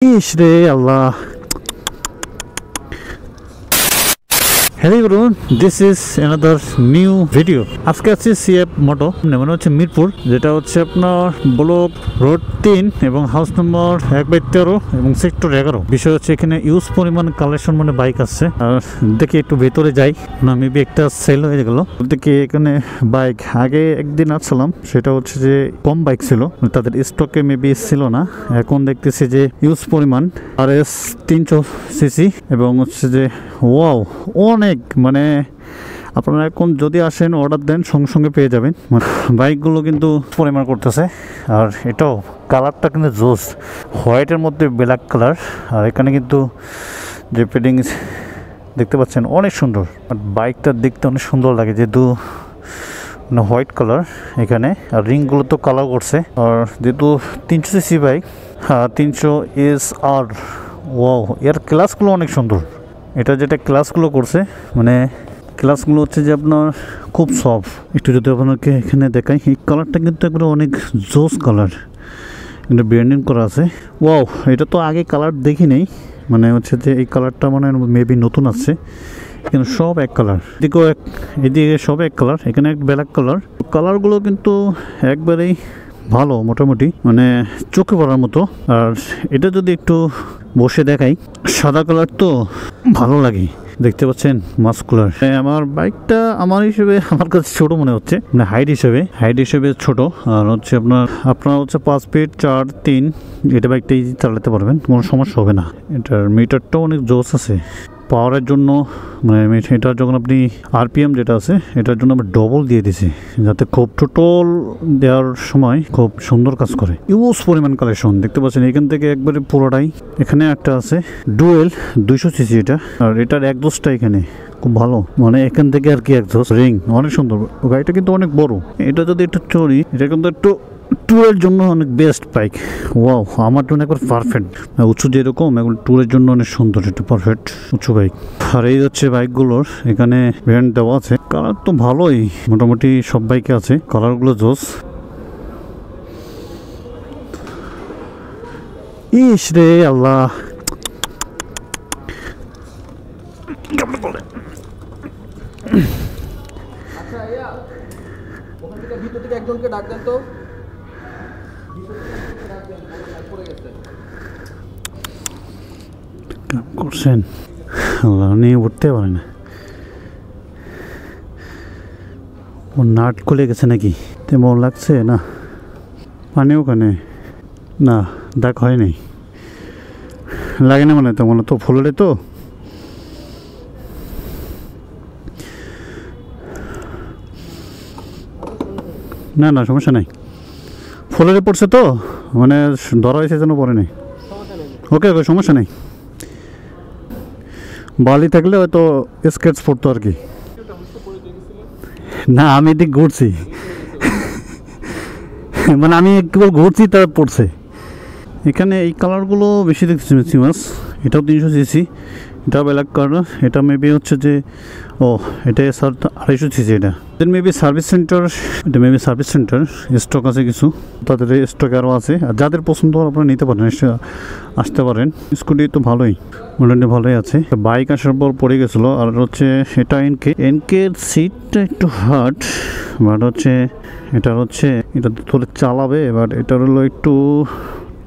ইস রে আল্লাহ। Hello everyone, this is another new video. আজকে আছে সিএফ মোটো, মানে হচ্ছে মিরপুর, যেটা হচ্ছে আপনার ব্লক রোড 3 এবং হাউস নম্বর 1/13 এবং সেক্টর 11। বিষয় হচ্ছে এখানে ইউজ পরিমাণ কালেকশন মানে বাইক আছে। আর দেখি একটু ভেতরে যাই না, মেবি একটা সেল হয়ে গেল। দেখি এখানে বাইক আগে একদিন আসছিলাম, সেটা হচ্ছে যে কম বাইক ছিল, তাদের স্টকে মেবি ছিল না। এখন দেখতেছি যে ইউজ পরিমাণ RS 300 সিসি এবং হচ্ছে যে ওয়াও অনেক, মানে আপনারা এখন যদি আসেন অর্ডার দেন সঙ্গে সঙ্গে পেয়ে যাবেন। বাইকগুলো কিন্তু পরিমাণ করতেছে। আর এটাও কালারটা কিন্তু জোস, হোয়াইটের মধ্যে ব্ল্যাক কালার। আর এখানে কিন্তু যে পেডিং দেখতে পাচ্ছেন অনেক সুন্দর। আর বাইকটা দেখতে অনেক সুন্দর লাগে, যেহেতু হোয়াইট কালার এখানে। আর রিংগুলো তো কালার করছে। আর যেহেতু 300 সিসি বাইক, 300 SR, ওয়াও, এর ক্লাসগুলো অনেক সুন্দর। এটা যেটা ক্লাসগুলো করছে, মানে ক্লাসগুলো হচ্ছে যে আপনার খুব সফট। একটু যদি আপনাকে এখানে দেখাই, এই কালারটা কিন্তু একবারে অনেক জোস কালার, কিন্তু ব্র্যান্ডিং করা আছে। ওয়াও, এটা তো আগে কালার দেখি নেই, মানে হচ্ছে যে এই কালারটা মানে মেবি নতুন আসছে। কিন্তু সব এক কালার, এদিকেও এক, এদিকে সব এক কালার, এখানে এক ব্ল্যাক কালার। কালারগুলো কিন্তু একবারেই ভালো, মোটামুটি মানে চোখে পড়ার মতো। আর এটা যদি একটু বসে দেখাই, সাদা কালার তো ভালো লাগে, দেখতে পাচ্ছেন মাস্কুলার। আমার বাইকটা আমার হিসেবে আমার কাছে ছোট মনে হচ্ছে, মানে হাইট হিসেবে ছোট। আর হচ্ছে আপনার হচ্ছে 5 ফিট 4 3, এটা বাইকটা ইজি চালাতে পারবেন, কোনো সমস্যা হবে না। এটার মিটারটাও অনেক জোস আছে পাওয়ারের জন্য, মানে এটার যখন আপনি RPM যেটা আছে এটার জন্য আমরা ডবল দিয়ে দিছি, যাতে খুব টোটাল দেওয়ার সময় খুব সুন্দর কাজ করে। ইউজ পরিমাণ কালেকশন দেখতে পাচ্ছেন এখান থেকে একবারে পুরোটাই। এখানে একটা আছে ডুয়েল 200 সিসি, এটা। আর এটার একজোসটা এখানে খুব ভালো, মানে এখান থেকে আর কি একজোস রিং অনেক সুন্দর। গাড়িটা কিন্তু অনেক বড়। এটা যদি একটু চড়ি, এটা কিন্তু একটু ট্যুরের জন্য অনেক বেস্ট বাইক। ওয়াও, আমার জন্য একবার পারফেক্ট। উঁচু যেরকম এখন ট্যুরের জন্য অনেক সুন্দর, এটা পারফেক্ট উঁচু বাইক। আর এই হচ্ছে বাইকগুলোর এখানে ব্র্যান্ড দেওয়া আছে। কালার তো ভালোই, মোটামুটি সব বাইকে আছে কালারগুলো জোস। ইস রে আল্লাহ, ভিতর থেকে একজনকে ডাক দেন তো। কাম করছেন আল্লাহ, নিয়ে উঠতে পারে না। ও নাট খুলে গেছে নাকি তেমন লাগছে না। পানি ওখানে না, দাগ হয়নি, লাগে না মানে তেমন তো ফুললে তো। না না সমস্যা নাই, ফুলের পড়ছে তো, মানে ধরা হয়েছে যেন পরে নেই। ওকে ওকে, সমস্যা নেই। বালি থাকলে হয়তো স্কেচ পড়তো আর কি। না, আমি এদিক ঘুরছি, মানে আমি একবার ঘুরছি তার পড়ছে। এখানে এই কালারগুলো বেশি দেখতেছি ম্যাক্সিমাস। এটাও 300 সিসি, এটা ব্ল্যাক কালার। এটা মেবি হচ্ছে যে এটা 250 সিসি। এটা মেবি সার্ভিস সেন্টার, এটা মেবি সার্ভিস সেন্টার স্টক আছে কিছু, তাদের স্টক আরও আছে। আর যাদের পছন্দ আপনারা নিতে পারেন, আসতে পারেন। স্কুটি তো ভালোই, মোটামুটি ভালোই আছে। বাইক আসার পর পড়ে গেছিলো। আর হচ্ছে এটা এনকের সিটটা একটু হার্ড, বাট হচ্ছে এটা ধরে চালাবে। এবার এটার হলো একটু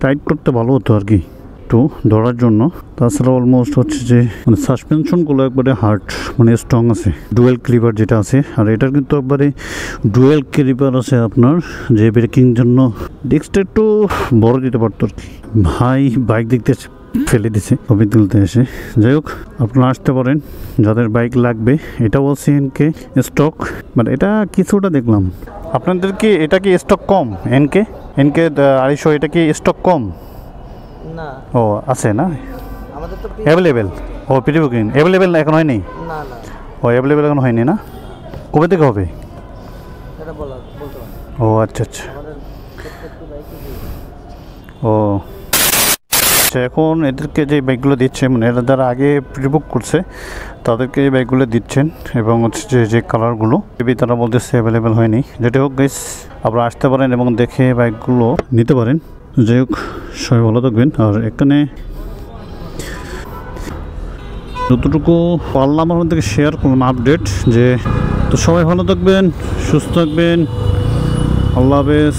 টাইট করতে ভালো হতো আর কি, একটু ধরার জন্য। তাছাড়া অলমোস্ট হচ্ছে যে মানে সাসপেনশনগুলো একবারে হার্ড, মানে স্ট্রং আছে। ডুয়েল ক্লিপার যেটা আছে, আর এটার কিন্তু একবারে ডুয়েল ক্লিপার আছে আপনার, যে ব্রেকিং জন্য ডিস্কটা একটু বড় দিতে পারতো আর কি। ভাই বাইক দেখতে ফেলে দিছে ছবি তুলতে এসে। যাই হোক, আপনারা আসতে পারেন যাদের বাইক লাগবে। এটা বলছি এনকে স্টক, বাট এটা কিছুটা দেখলাম। আপনাদের কি এটা কি স্টক কম? এনকে 250, এটা কি স্টক কম? না, ও আছে না, আমাদের তো অ্যাভেলেবেল। ও প্রি বুকিং অ্যাভেলেবেল এখন হয়নি? না না, ও অ্যাভেলেবেল এখন হয়নি না, কবে থেকে হবে? এটা বলতে পারি। ও আচ্ছা আচ্ছা। আমাদের প্রত্যেকটি বাইকে ও আচ্ছা, এখন এদেরকে যে বাইকগুলো দিচ্ছে, মানে এরা যারা আগে প্রি বুক করছে তাদেরকে এই বাইকগুলো দিচ্ছেন। এবং হচ্ছে যে কালারগুলো মেবি তারা বলতেছে অ্যাভেলেবেল হয়নি। যেটা হোক গাইস, আপনারা আসতে পারেন এবং দেখে বাইকগুলো নিতে পারেন। যাই হোক, সবাই ভালো থাকবেন। আর এখানে যতটুকু পারলাম আমার থেকে শেয়ার করলাম আপডেট, যে তো সবাই ভালো থাকবেন, সুস্থ থাকবেন, আল্লাহ হাফেজ।